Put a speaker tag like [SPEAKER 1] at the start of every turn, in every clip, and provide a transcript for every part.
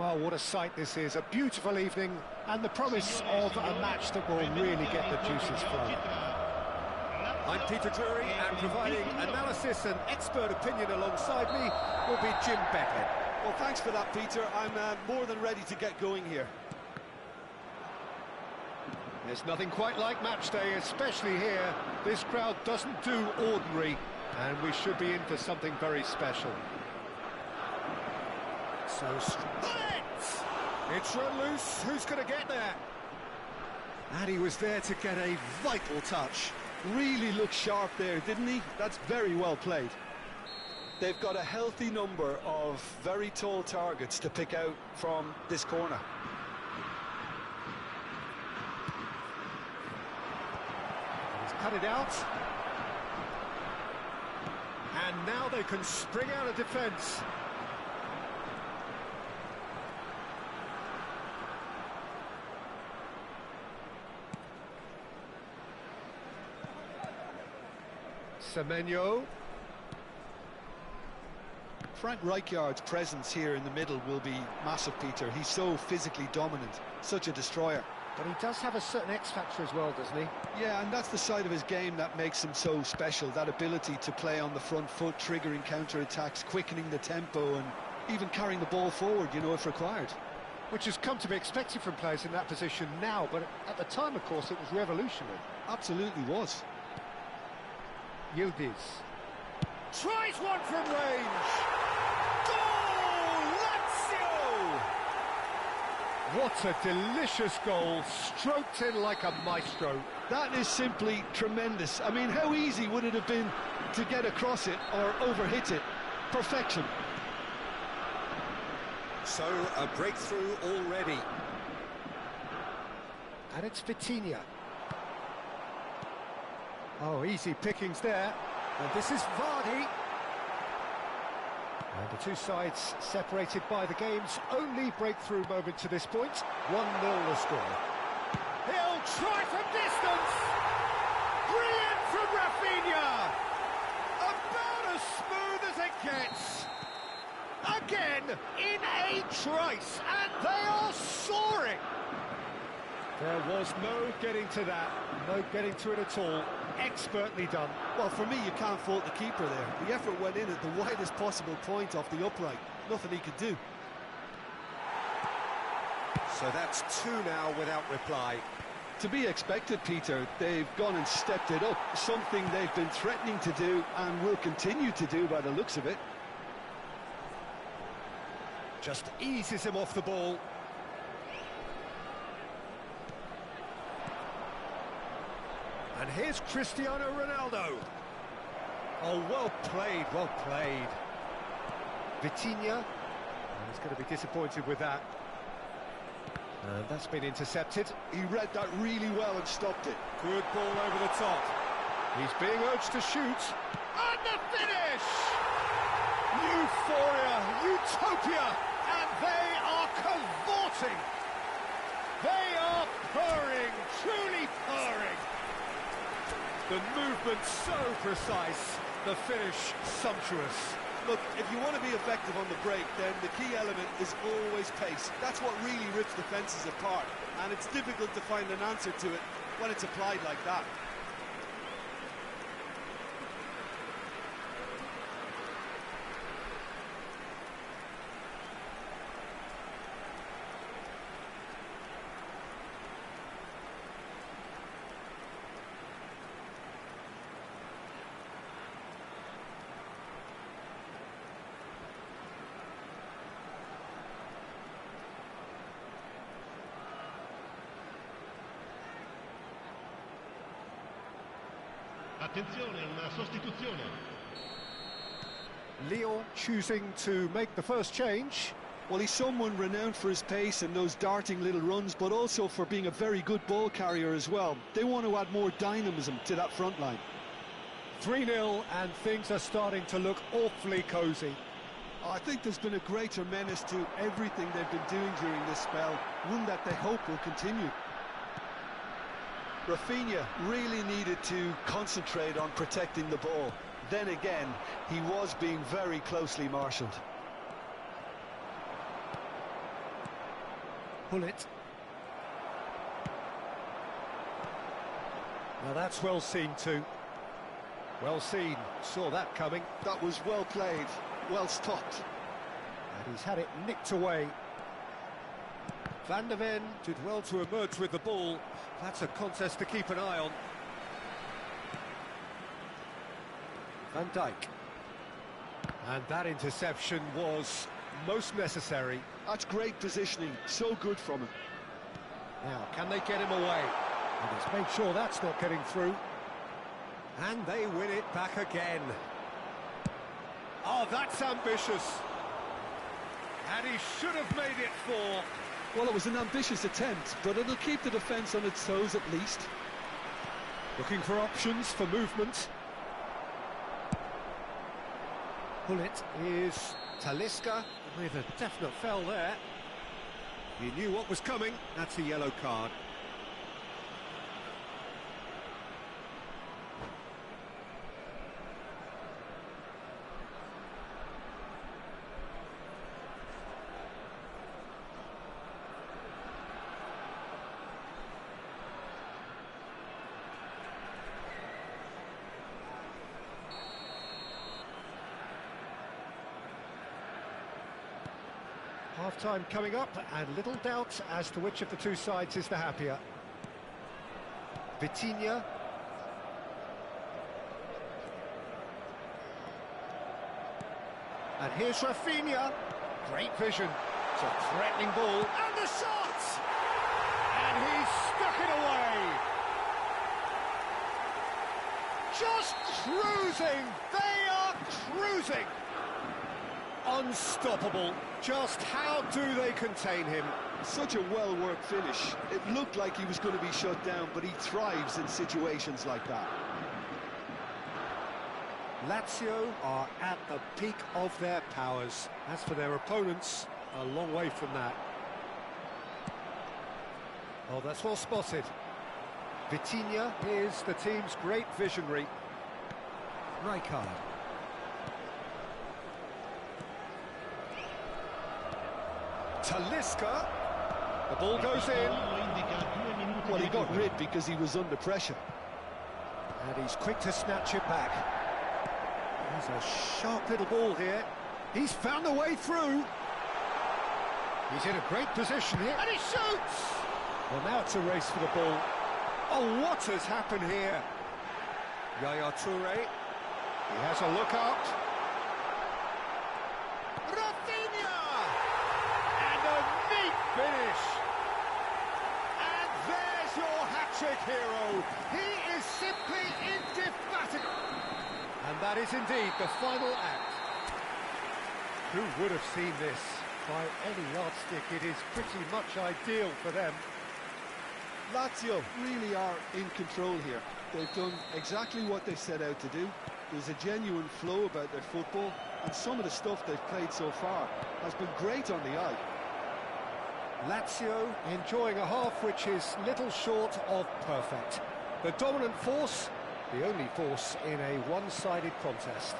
[SPEAKER 1] Well, what a sight this is. A beautiful evening and the promise of a match that will really get the juices flowing.
[SPEAKER 2] I'm Peter Drury, and providing analysis and expert opinion alongside me will be Jim Beckett.
[SPEAKER 3] Well, thanks for that, Peter. I'm more than ready to get going here.
[SPEAKER 1] There's nothing quite like match day, especially here. This crowd doesn't do ordinary, and we should be in for something very special.
[SPEAKER 2] It's run loose. Who's going to get there?
[SPEAKER 3] And he was there to get a vital touch. Really looked sharp there, didn't he? That's very well played. They've got a healthy number of very tall targets to pick out from this corner.
[SPEAKER 1] He's cut it out. And now they can spring out of defence. Semenyo.
[SPEAKER 3] Frank Rijkaard's presence here in the middle will be massive, Peter. He's so physically dominant, such a destroyer.
[SPEAKER 1] But he does have a certain X-factor as well, doesn't he?
[SPEAKER 3] Yeah, and that's the side of his game that makes him so special, that ability to play on the front foot, triggering counter-attacks, quickening the tempo, and even carrying the ball forward, you know, if required.
[SPEAKER 1] Which has come to be expected from players in that position now, but at the time, of course, it was revolutionary.
[SPEAKER 3] Absolutely was.
[SPEAKER 1] Yildiz.
[SPEAKER 2] Tries one from range. Goal! Lazio!
[SPEAKER 1] What a delicious goal, stroked in like a maestro.
[SPEAKER 3] That is simply tremendous. I mean, how easy would it have been to get across it or overhit it? Perfection.
[SPEAKER 2] So, a breakthrough already.
[SPEAKER 1] And it's Vitinha. Oh, easy pickings there. And this is Vardy. And the two sides separated by the game's only breakthrough moment to this point. 1-0 the score.
[SPEAKER 2] He'll try from distance. Brilliant from Rafinha. About as smooth as it gets. Again, in a trice, and they are soaring.
[SPEAKER 1] There was no getting to that, no getting to it at all. Expertly done.
[SPEAKER 3] Well, for me, you can't fault the keeper there. The effort went in at the widest possible point off the upright. Nothing he could do.
[SPEAKER 2] So that's two now without reply.
[SPEAKER 3] To be expected, Peter. They've gone and stepped it up. Something they've been threatening to do and will continue to do by the looks of it.
[SPEAKER 1] Just eases him off the ball. And here's Cristiano Ronaldo. Oh, well played, well played. Vitinha. He's going to be disappointed with that. And that's been intercepted.
[SPEAKER 3] He read that really well and stopped it.
[SPEAKER 2] Good ball over the top.
[SPEAKER 1] He's being urged to shoot.
[SPEAKER 2] And the finish!
[SPEAKER 1] Euphoria, utopia, and they are cavorting. They are purring, truly purring. The movement so precise, the finish sumptuous.
[SPEAKER 3] Look, if you want to be effective on the break, then the key element is always pace. That's what really rips defences apart, and it's difficult to find an answer to it when it's applied like that.
[SPEAKER 4] Attenzione, una sostituzione.
[SPEAKER 1] Lyon choosing to make the first change.
[SPEAKER 3] Well, he's someone renowned for his pace and those darting little runs, but also for being a very good ball carrier as well. They want to add more dynamism to that front line.
[SPEAKER 1] 3-0 and things are starting to look awfully cosy.
[SPEAKER 3] I think there's been a greater menace to everything they've been doing during this spell, one that they hope will continue. Rafinha really needed to concentrate on protecting the ball. Then again, he was being very closely marshalled.
[SPEAKER 1] Pull it. Now that's well seen too. Well seen, saw that coming.
[SPEAKER 3] That was well played, well stopped.
[SPEAKER 1] And he's had it nicked away. Van der Ven did well to emerge with the ball. That's a contest to keep an eye on. Van Dijk. And that interception was most necessary.
[SPEAKER 3] That's great positioning, so good from him.
[SPEAKER 1] Now, can they get him away? And he's made sure that's not getting through. And they win it back again. Oh, that's ambitious. And he should have made it 4.
[SPEAKER 3] Well, it was an ambitious attempt, but it'll keep the defence on its toes at least.
[SPEAKER 1] Looking for options for movement. Pull it is Talisca with a definite foul there. He knew what was coming. That's a yellow card. Half-time coming up, and little doubt as to which of the two sides is the happier. Vitinha. And here's Rafinha. Great vision. It's a threatening ball. And the shot! And he's stuck it away. Just cruising. They are cruising. Unstoppable. Just how do they contain him?
[SPEAKER 3] Such a well-worked finish. It looked like he was going to be shut down, but he thrives in situations like that.
[SPEAKER 1] Lazio are at the peak of their powers. As for their opponents, a long way from that. Oh, that's well spotted. Vitinha is the team's great visionary. Rijkaard. Talisca. The ball goes in.
[SPEAKER 3] Well, he got rid because he was under pressure.
[SPEAKER 1] And he's quick to snatch it back. There's a sharp little ball here. He's found a way through. He's in a great position here. And he shoots! Well, now it's a race for the ball. Oh, what has happened here? Yaya Toure. He has a look out. Finish. And there's your hat-trick hero. He is simply indefatigable. And that is indeed the final act. Who would have seen this? By any yardstick, it is pretty much ideal for them.
[SPEAKER 3] Lazio really are in control here. They've done exactly what they set out to do. There's a genuine flow about their football, and some of the stuff they've played so far has been great on the eye.
[SPEAKER 1] Lazio enjoying a half which is little short of perfect. The dominant force, the only force in a one-sided contest.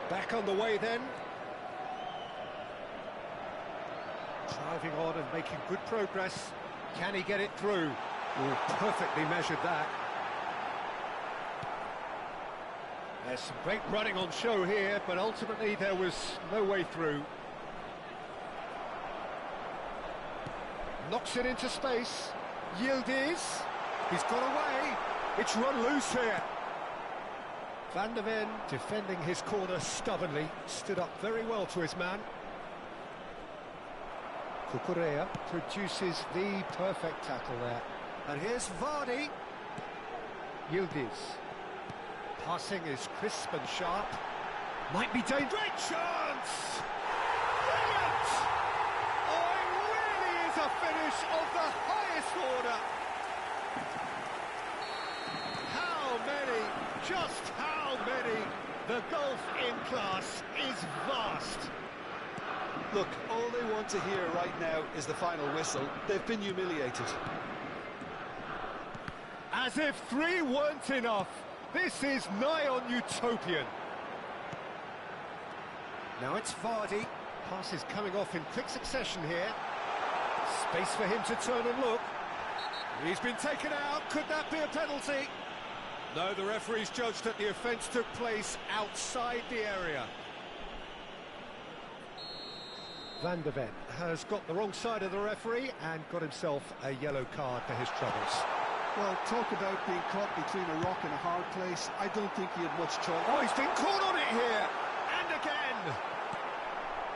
[SPEAKER 1] Back on the way then. Driving on and making good progress. Can he get it through? Oh, perfectly measured that. There's some great running on show here, but ultimately there was no way through. Knocks it into space. Yildiz. He's got away. It's run loose here. Van der Ven defending his corner stubbornly. Stood up very well to his man. Cucurella produces the perfect tackle there. And here's Vardy. Yildiz. Passing is crisp and sharp. Might be dangerous. Great chance! Brilliant! Oh, it really is a finish of the highest order. How many, just how many? The gulf in class is vast.
[SPEAKER 3] Look, all they want to hear right now is the final whistle. They've been humiliated.
[SPEAKER 1] As if 3 weren't enough. This is nigh on utopian. Now it's Vardy. Passes coming off in quick succession here. Space for him to turn and look. He's been taken out. Could that be a penalty? No, the referee's judged that the offence took place outside the area. Van de Ven has got the wrong side of the referee and got himself a yellow card for his troubles.
[SPEAKER 3] Well, talk about being caught between a rock and a hard place. I don't think he had much choice.
[SPEAKER 1] Oh, he's been caught on it here! And again!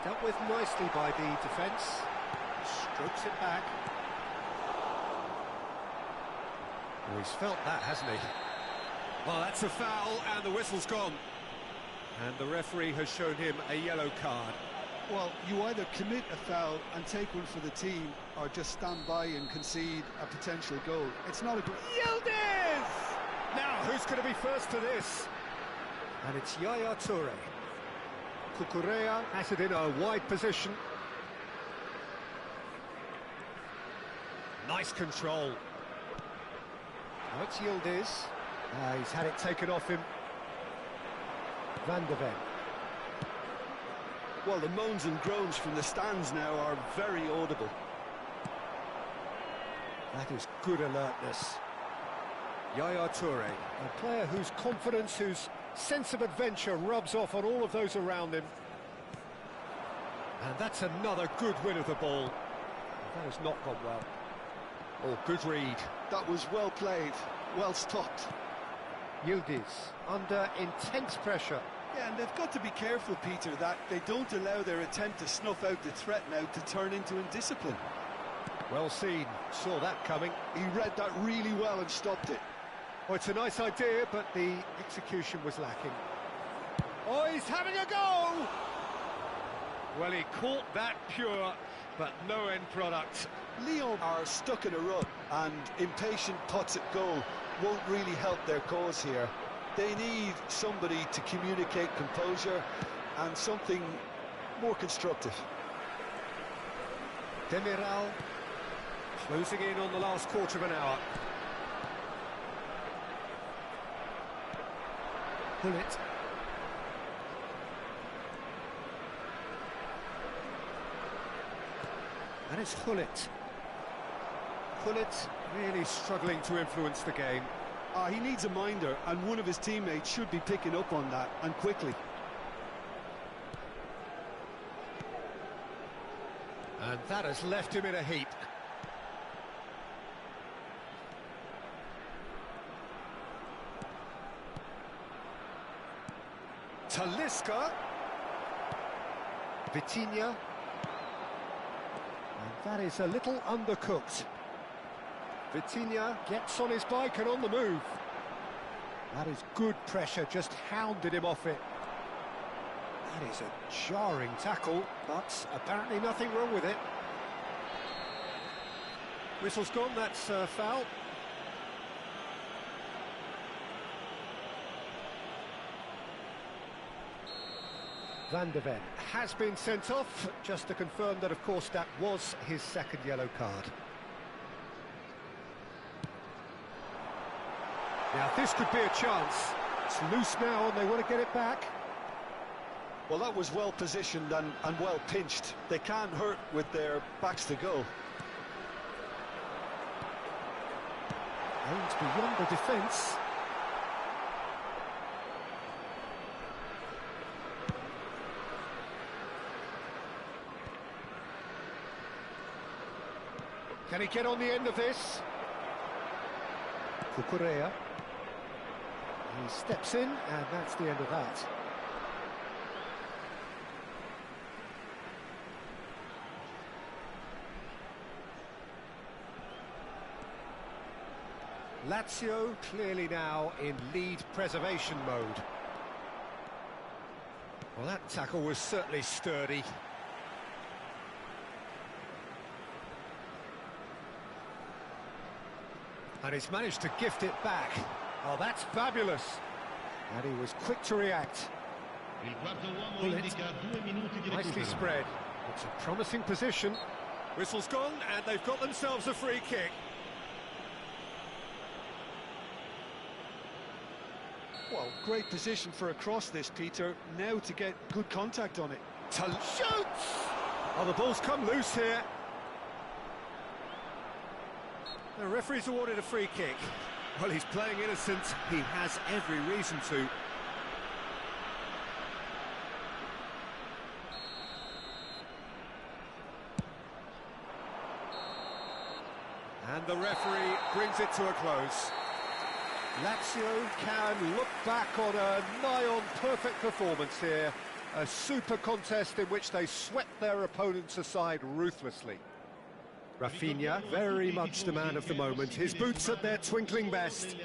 [SPEAKER 1] Dealt with nicely by the defence. Strokes it back. Oh, he's felt that, hasn't he? Well, that's a foul, and the whistle's gone. And the referee has shown him a yellow card.
[SPEAKER 3] Well, you either commit a foul and take one for the team, or just stand by and concede a potential goal. It's not a good...
[SPEAKER 1] Yildiz! Now, who's going to be first to this? And it's Yaya Toure. Cucurella has it in a wide position. Nice control. Now it's Yildiz. He's had it taken off him. Van de Ven.
[SPEAKER 3] Well, the moans and groans from the stands now are very audible.
[SPEAKER 1] That is good alertness. Yaya Toure, a player whose confidence, whose sense of adventure rubs off on all of those around him. And that's another good win of the ball. That has not gone well. Oh, good read.
[SPEAKER 3] That was well played, well stopped.
[SPEAKER 1] Yildiz under intense pressure.
[SPEAKER 3] Yeah, and they've got to be careful, Peter, that they don't allow their attempt to snuff out the threat now to turn into indiscipline.
[SPEAKER 1] Well seen, saw that coming.
[SPEAKER 3] He read that really well and stopped it.
[SPEAKER 1] Oh, it's a nice idea, but the execution was lacking. Oh, he's having a go! Well, he caught that pure, but no end product.
[SPEAKER 3] Lyon are stuck in a rut, and impatient putts at goal won't really help their cause here. They need somebody to communicate composure and something more constructive.
[SPEAKER 1] Demiral closing in on the last quarter of an hour. Gullit. And it's Gullit. Gullit really struggling to influence the game.
[SPEAKER 3] He needs a minder, and one of his teammates should be picking up on that, and quickly.
[SPEAKER 1] And that has left him in a heap. Talisca. Vitinha. And that is a little undercooked. Vitinha gets on his bike and on the move. That is good pressure, just hounded him off it. That is a jarring tackle, but apparently nothing wrong with it. Whistle's gone, that's a foul. Van de Ven has been sent off, just to confirm that, of course, that was his second yellow card. Now, this could be a chance. It's loose now, and they want to get it back.
[SPEAKER 3] Well, that was well positioned and well pinched. They can't hurt with their backs to goal.
[SPEAKER 1] Aimed beyond the defence. Can he get on the end of this? Cucurella. He steps in, and that's the end of that. Lazio clearly now in lead preservation mode. Well, that tackle was certainly sturdy. And he's managed to gift it back. Oh, that's fabulous. And he was quick to react. Gullit, nicely spread. It's a promising position. Whistle's gone, and they've got themselves a free kick.
[SPEAKER 3] Well, great position for a cross this, Peter. Now to get good contact on it.
[SPEAKER 1] Shoots! Oh, the ball's come loose here. The referee's awarded a free kick. Well, he's playing innocent. He has every reason to. And the referee brings it to a close.
[SPEAKER 2] Lazio can look back on a nigh-on perfect performance here. A super contest in which they swept their opponents aside ruthlessly.
[SPEAKER 1] Rafinha, very much the man of the moment. His boots at their twinkling best.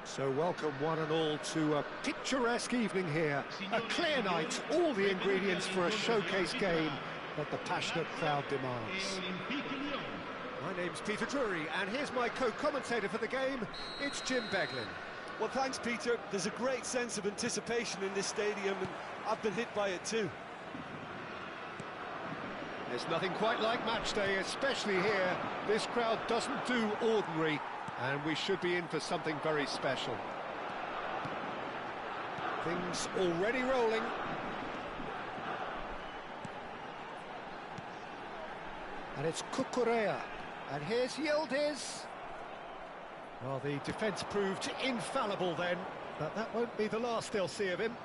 [SPEAKER 2] So welcome one and all to a picturesque evening here. A clear night, all the ingredients for a showcase game that the passionate crowd demands.
[SPEAKER 1] My name's Peter Drury, and here's my co-commentator for the game. It's Jim Beglin.
[SPEAKER 3] Well, thanks, Peter. There's a great sense of anticipation in this stadium, and I've been hit by it too.
[SPEAKER 2] There's nothing quite like match day, especially here. This crowd doesn't do ordinary, and we should be in for something very special.
[SPEAKER 1] Things already rolling.
[SPEAKER 2] And it's Cucurella. And here's Yildiz.
[SPEAKER 1] Well, the defence proved infallible then, but that won't be the last they'll see of him.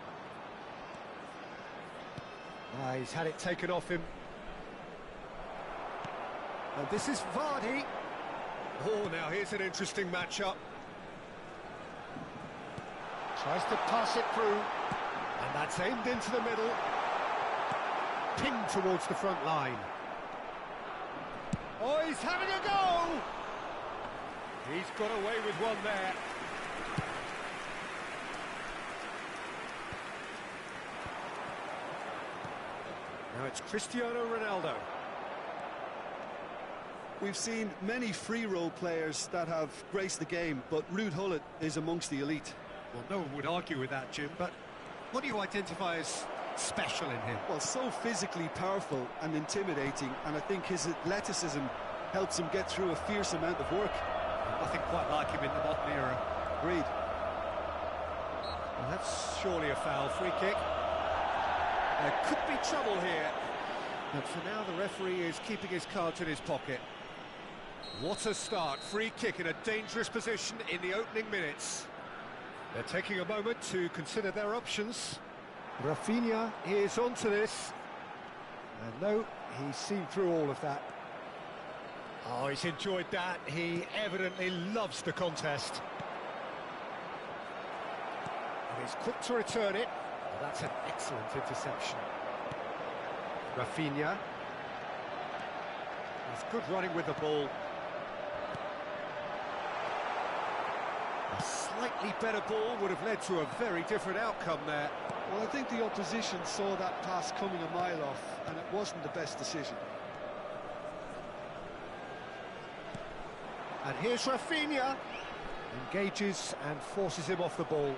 [SPEAKER 2] He's had it taken off him. And this is Vardy.
[SPEAKER 1] Oh, now here's an interesting matchup.
[SPEAKER 2] Tries to pass it through.
[SPEAKER 1] And that's aimed into the middle. Pinned towards the front line.
[SPEAKER 2] Oh, he's having a go!
[SPEAKER 1] He's got away with one there. Now it's Cristiano Ronaldo.
[SPEAKER 3] We've seen many free role players that have graced the game, but Ruud Gullit is amongst the elite.
[SPEAKER 1] Well, no one would argue with that, Jim, but what do you identify as special in him?
[SPEAKER 3] Well, so physically powerful and intimidating, and I think his athleticism helps him get through a fierce amount of work.
[SPEAKER 1] Nothing quite like him in the modern era.
[SPEAKER 3] Agreed.
[SPEAKER 1] Well, that's surely a foul. Free kick. There could be trouble here. But for now, the referee is keeping his cards in his pocket. What a start. Free kick in a dangerous position in the opening minutes. They're taking a moment to consider their options.
[SPEAKER 2] Rafinha is onto this. And no, he's seen through all of that.
[SPEAKER 1] Oh, he's enjoyed that. He evidently loves the contest.
[SPEAKER 2] And he's quick to return it.
[SPEAKER 1] Well, that's an excellent interception.
[SPEAKER 2] Rafinha.
[SPEAKER 1] He's good running with the ball. A slightly better ball would have led to a very different outcome there.
[SPEAKER 3] Well, I think the opposition saw that pass coming a mile off, and it wasn't the best decision.
[SPEAKER 1] And here's Rafinha. Engages and forces him off the ball.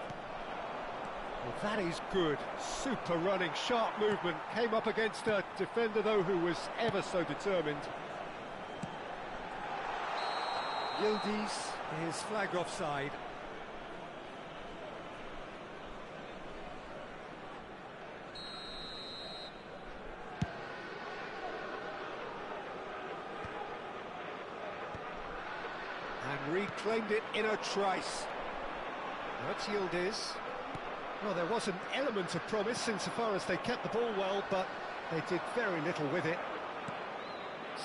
[SPEAKER 1] Well, that is good. Super running, sharp movement. Came up against a defender, though, who was ever so determined. Yildiz is flagged offside. And reclaimed it in a trice. That's Yildiz. Well, there was an element of promise insofar as they kept the ball well, but they did very little with it.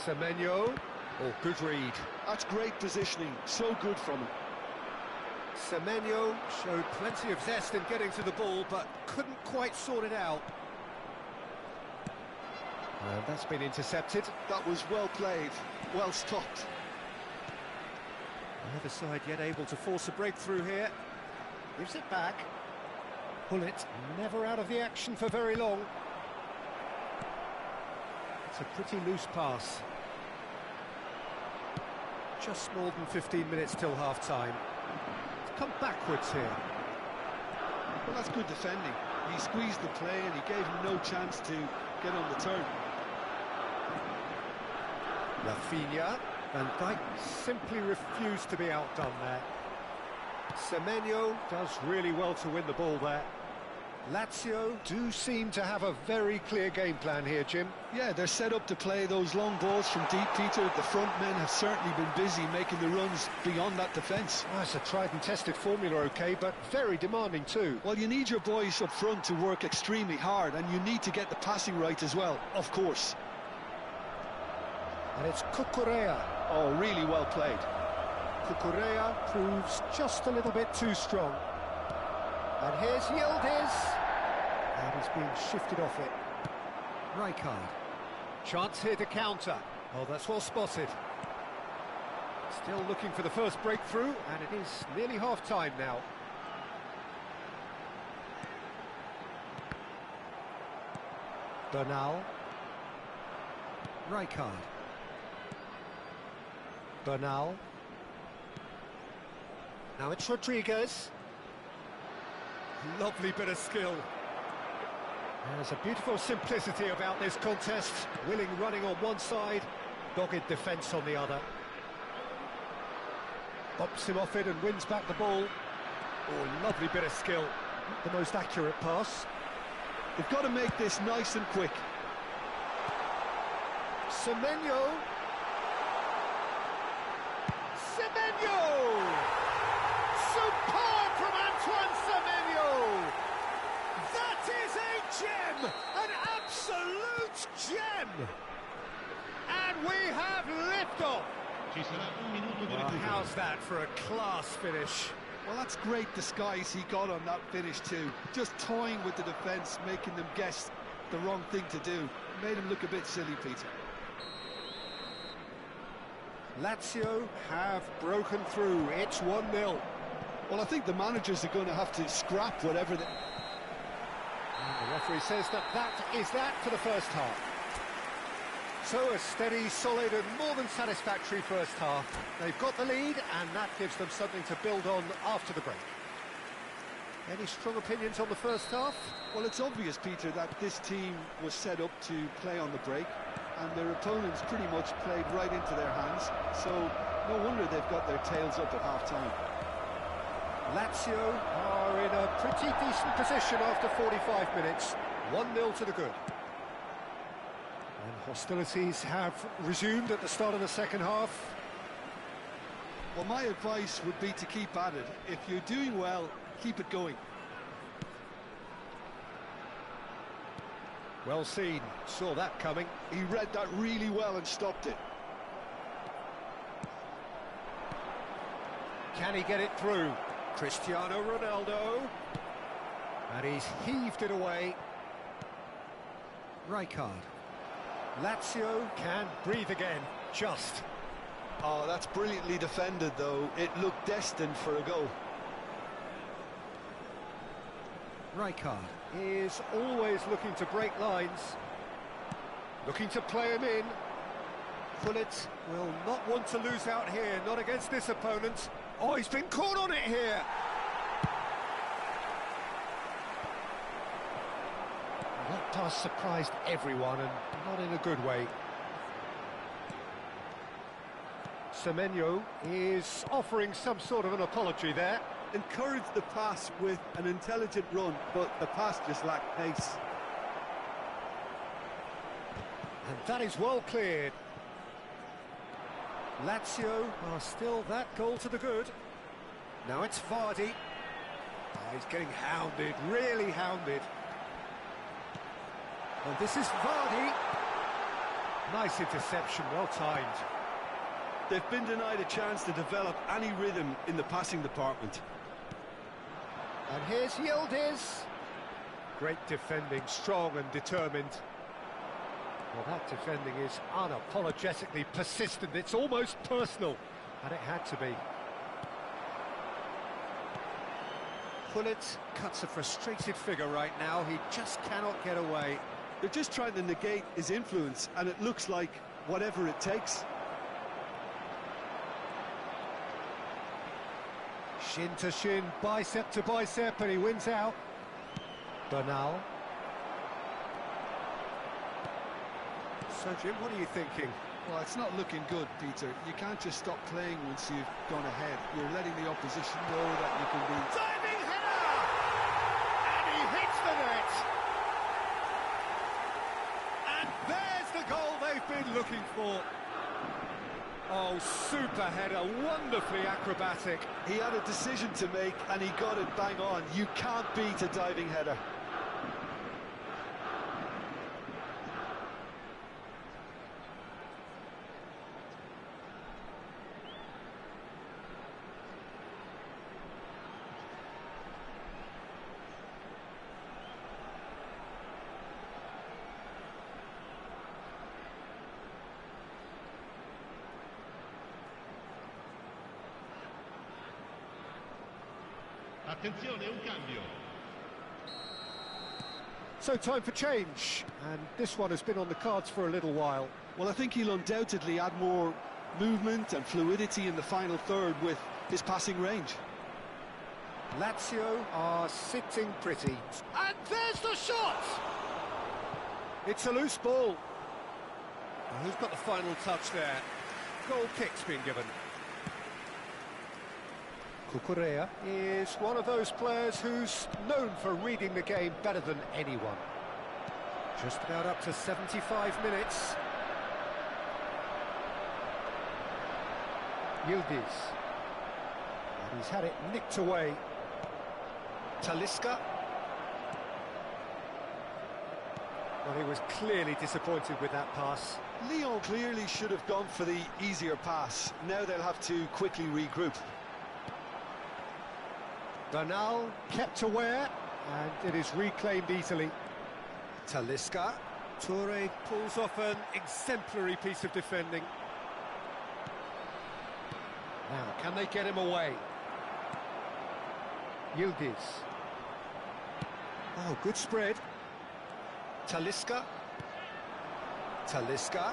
[SPEAKER 1] Semenyo. Oh, good read.
[SPEAKER 3] That's great positioning, so good from him.
[SPEAKER 1] Semenyo showed plenty of zest in getting to the ball, but couldn't quite sort it out. And that's been intercepted.
[SPEAKER 3] That was well played, well stopped.
[SPEAKER 1] The other side yet able to force a breakthrough here. Gives it back. Bullet never out of the action for very long. It's a pretty loose pass. Just more than 15 minutes till half-time. It's come backwards here.
[SPEAKER 3] Well, that's good defending. He squeezed the play and he gave him no chance to get on the turn.
[SPEAKER 1] Rafinha. Van Dijk simply refused to be outdone there. Semenyo does really well to win the ball there. Lazio do seem to have a very clear game plan here, Jim.
[SPEAKER 3] Yeah, they're set up to play those long balls from deep, Peter. The front men have certainly been busy making the runs beyond that defence.
[SPEAKER 1] Oh, it's a tried and tested formula, OK, but very demanding too.
[SPEAKER 3] Well, you need your boys up front to work extremely hard, and you need to get the passing right as well, of course.
[SPEAKER 1] And it's Cucurella.
[SPEAKER 3] Oh, really well played.
[SPEAKER 1] Cucurella proves just a little bit too strong. And here's Yildiz. And he's being shifted off it. Rijkaard. Chance here to counter. Oh, that's well spotted. Still looking for the first breakthrough, and it is nearly half-time now. Bernal. Rijkaard. Bernal. Now it's Rodriguez. Lovely bit of skill. There's a beautiful simplicity about this contest. Willing running on one side, dogged defence on the other. Bops him off it and wins back the ball. Oh, lovely bit of skill. Not the most accurate pass.
[SPEAKER 3] They've got to make this nice and quick.
[SPEAKER 1] Semenyo. Semenyo! Superb from Antoine Semenyo! That is a gem! An absolute gem! And we have liftoff! Well, how's that for a class finish?
[SPEAKER 3] Well, that's great disguise he got on that finish too. Just toying with the defence, making them guess the wrong thing to do. Made him look a bit silly, Peter.
[SPEAKER 1] Lazio have broken through. It's 1-0.
[SPEAKER 3] Well, I think the managers are going to have to scrap whatever they...
[SPEAKER 1] And the referee says that is that for the first half. So a steady, solid and more than satisfactory first half. They've got the lead and that gives them something to build on after the break. Any strong opinions on the first half?
[SPEAKER 3] Well, it's obvious, Peter, that this team was set up to play on the break, and their opponents pretty much played right into their hands, so no wonder they've got their tails up at half-time.
[SPEAKER 1] Lazio are in a pretty decent position after 45 minutes. 1-0 to the good. And hostilities have resumed at the start of the second half.
[SPEAKER 3] Well, my advice would be to keep at it. If you're doing well, keep it going.
[SPEAKER 1] Well seen, saw that coming.
[SPEAKER 3] He read that really well and stopped it.
[SPEAKER 1] Can he get it through? Cristiano Ronaldo. And he's heaved it away. Rijkaard. Lazio can breathe again. just.
[SPEAKER 3] Oh, that's brilliantly defended, though. It looked destined for a goal.
[SPEAKER 1] Rijkaard is always looking to break lines. Looking to play him in. Gullit will not want to lose out here, not against this opponent. Oh, he's been caught on it here. That pass surprised everyone, and not in a good way. Semenyo is offering some sort of an apology there.
[SPEAKER 3] Encouraged the pass with an intelligent run, but the pass just lacked pace.
[SPEAKER 1] And that is well cleared. Lazio are still that goal to the good. Now it's Vardy. Oh, he's getting hounded, really hounded. And this is Vardy. Nice interception, well timed.
[SPEAKER 3] They've been denied a chance to develop any rhythm in the passing department.
[SPEAKER 1] And here's Yildiz. Great defending, strong and determined. Well, that defending is unapologetically persistent. It's almost personal, and it had to be. Gullit cuts a frustrated figure right now. He just cannot get away.
[SPEAKER 3] They're just trying to negate his influence, and it looks like whatever it takes.
[SPEAKER 1] Shin to shin, bicep to bicep, and he wins out. Bernal. So, Jim, what are you thinking?
[SPEAKER 3] Well, it's not looking good, Peter. You can't just stop playing once you've gone ahead. You're letting the opposition know that you can be...
[SPEAKER 2] Diving header! And he hits the net!
[SPEAKER 1] And there's the goal they've been looking for. Oh, super header, wonderfully acrobatic.
[SPEAKER 3] He had a decision to make, and he got it bang on. You can't beat a diving header.
[SPEAKER 4] Attenzione, un cambio.
[SPEAKER 1] So time for change, and this one has been on the cards for a little while.
[SPEAKER 3] Well, I think he'll undoubtedly add more movement and fluidity in the final third with his passing range.
[SPEAKER 1] Lazio are sitting pretty.
[SPEAKER 2] And there's the shot!
[SPEAKER 1] It's a loose ball. Well, who's got the final touch there? Goal kick's been given. Cucurella is one of those players who's known for reading the game better than anyone. Just about up to 75 minutes. Yildiz. And he's had it nicked away. Talisca. Well, he was clearly disappointed with that pass.
[SPEAKER 3] Lyon clearly should have gone for the easier pass. Now they'll have to quickly regroup.
[SPEAKER 1] Bernal kept aware, and it is reclaimed easily. Talisca. Toure pulls off an exemplary piece of defending. Now, can they get him away? Yildiz. Oh, good spread. Talisca. Talisca.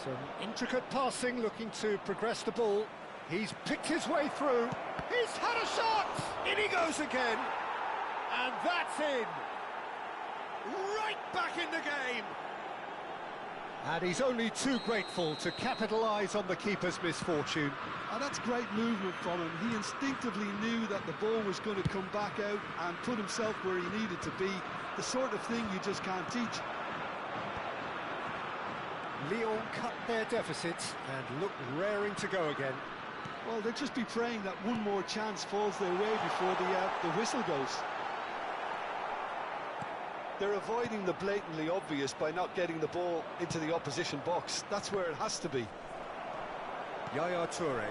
[SPEAKER 1] Some intricate passing, looking to progress the ball. He's picked his way through.
[SPEAKER 2] He's had a shot!
[SPEAKER 1] In he goes again.
[SPEAKER 2] And that's in! Right back in the game!
[SPEAKER 1] And he's only too grateful to capitalise on the keeper's misfortune.
[SPEAKER 3] Oh, that's great movement from him. He instinctively knew that the ball was going to come back out and put himself where he needed to be. The sort of thing you just can't teach.
[SPEAKER 1] Lyon cut their deficit and look raring to go again.
[SPEAKER 3] Well, they'll just be praying that one more chance falls their way before the whistle goes. They're avoiding the blatantly obvious by not getting the ball into the opposition box. That's where it has to be.
[SPEAKER 1] Yaya Toure.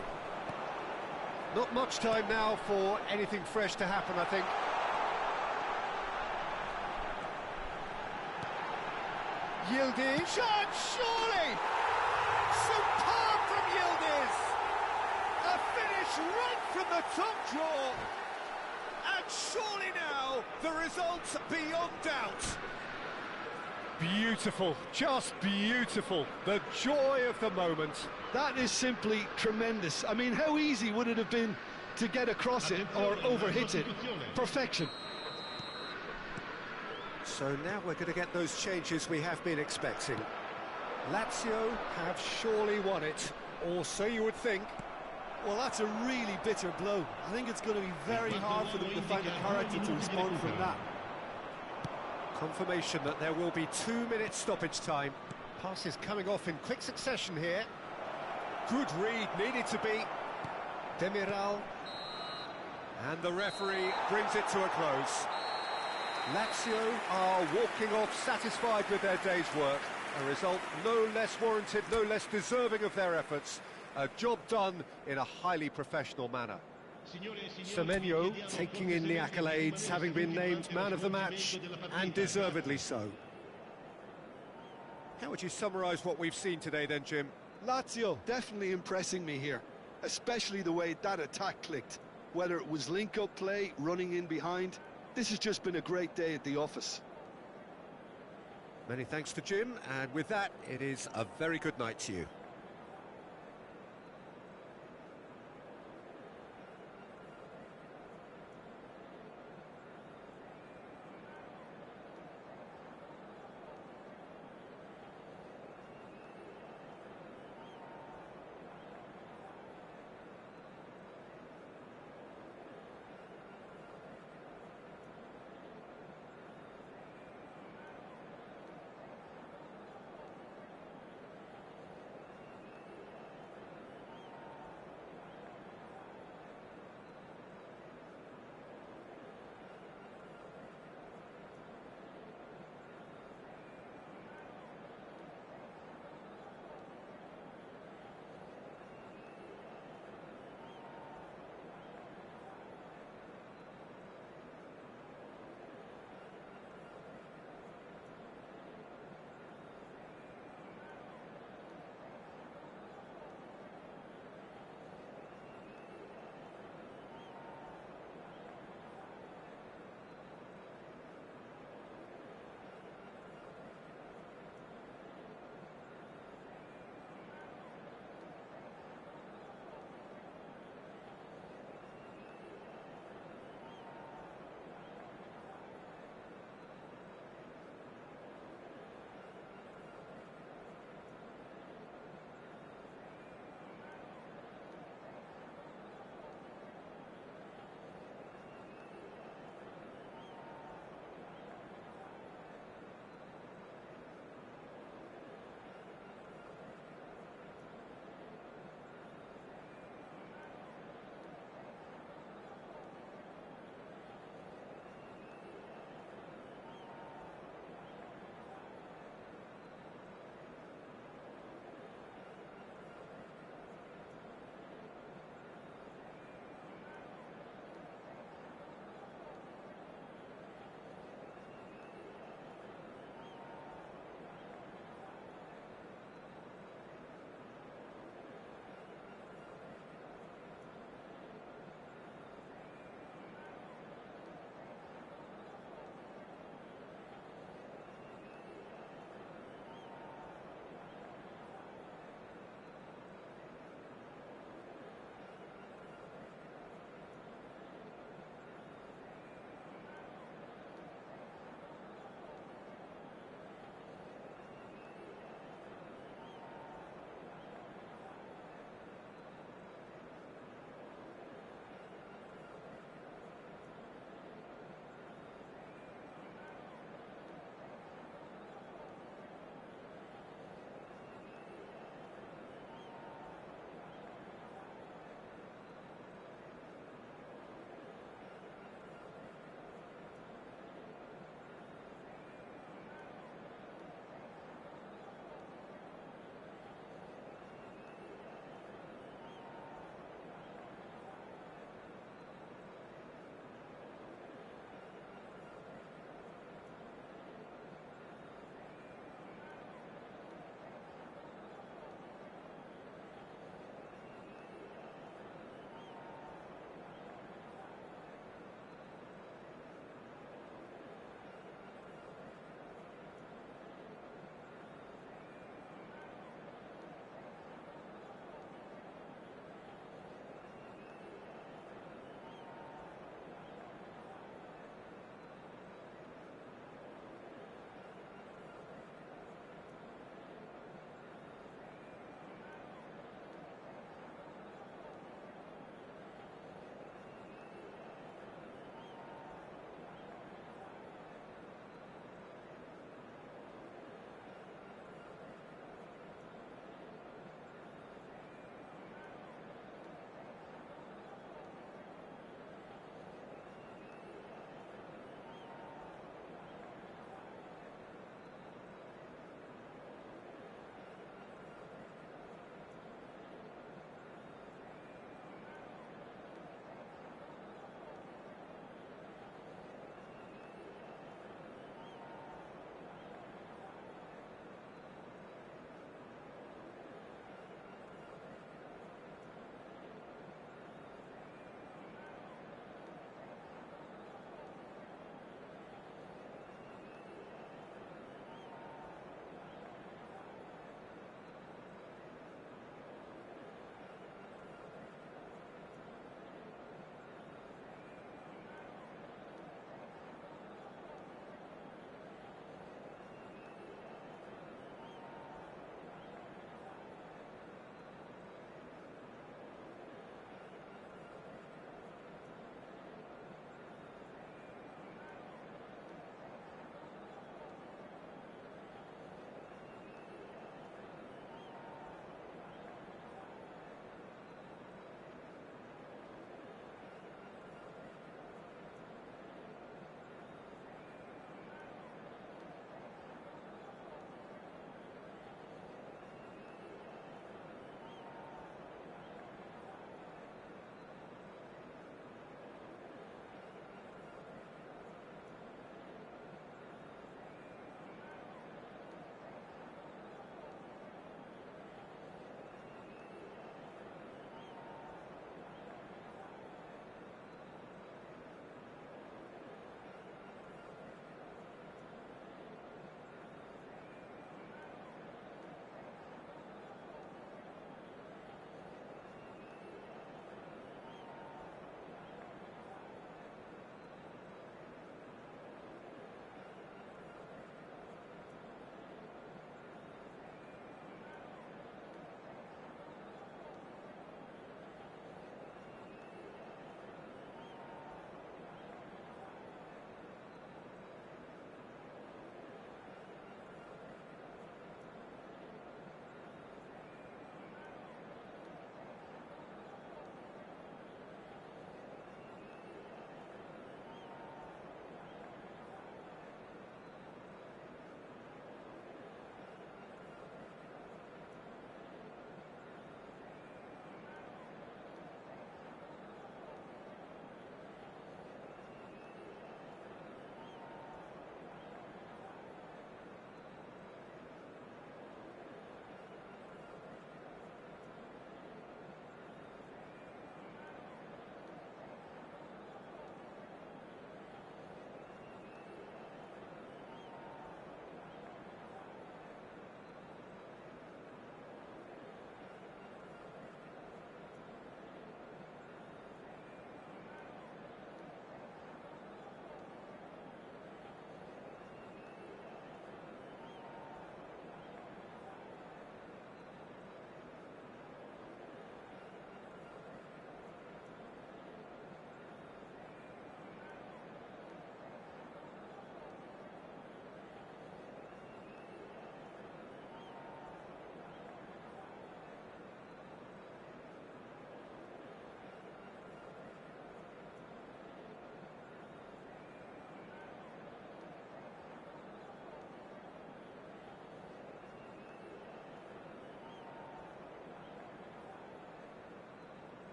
[SPEAKER 1] Not much time now for anything fresh to happen, I think. Yildiz.
[SPEAKER 2] Shot, surely! Superb! straight from the top draw. And surely now, the result's beyond doubt.
[SPEAKER 1] Beautiful, just beautiful. The joy of the moment.
[SPEAKER 3] That is simply tremendous. I mean, how easy would it have been to get across it or overhit it? Perfection.
[SPEAKER 1] So now we're going to get those changes we have been expecting. Lazio have surely won it, or so you would think.
[SPEAKER 3] Well, that's a really bitter blow. I think it's going to be very hard for them to find the character to respond from that.
[SPEAKER 1] Confirmation that there will be 2 minutes stoppage time. Passes coming off in quick succession here. Good read, needed to be. Demiral. And the referee brings it to a close. Lazio are walking off satisfied with their day's work. A result no less warranted, no less deserving of their efforts. A job done in a highly professional manner. Semenyo taking in the accolades, having been named man of the match, and deservedly so. How would you summarise what we've seen today then, Jim?
[SPEAKER 3] Lazio definitely impressing me here, especially the way that attack clicked. Whether it was link-up play, running in behind, this has just been a great day at the office.
[SPEAKER 1] Many thanks to Jim, and with that, it is a very good night to you.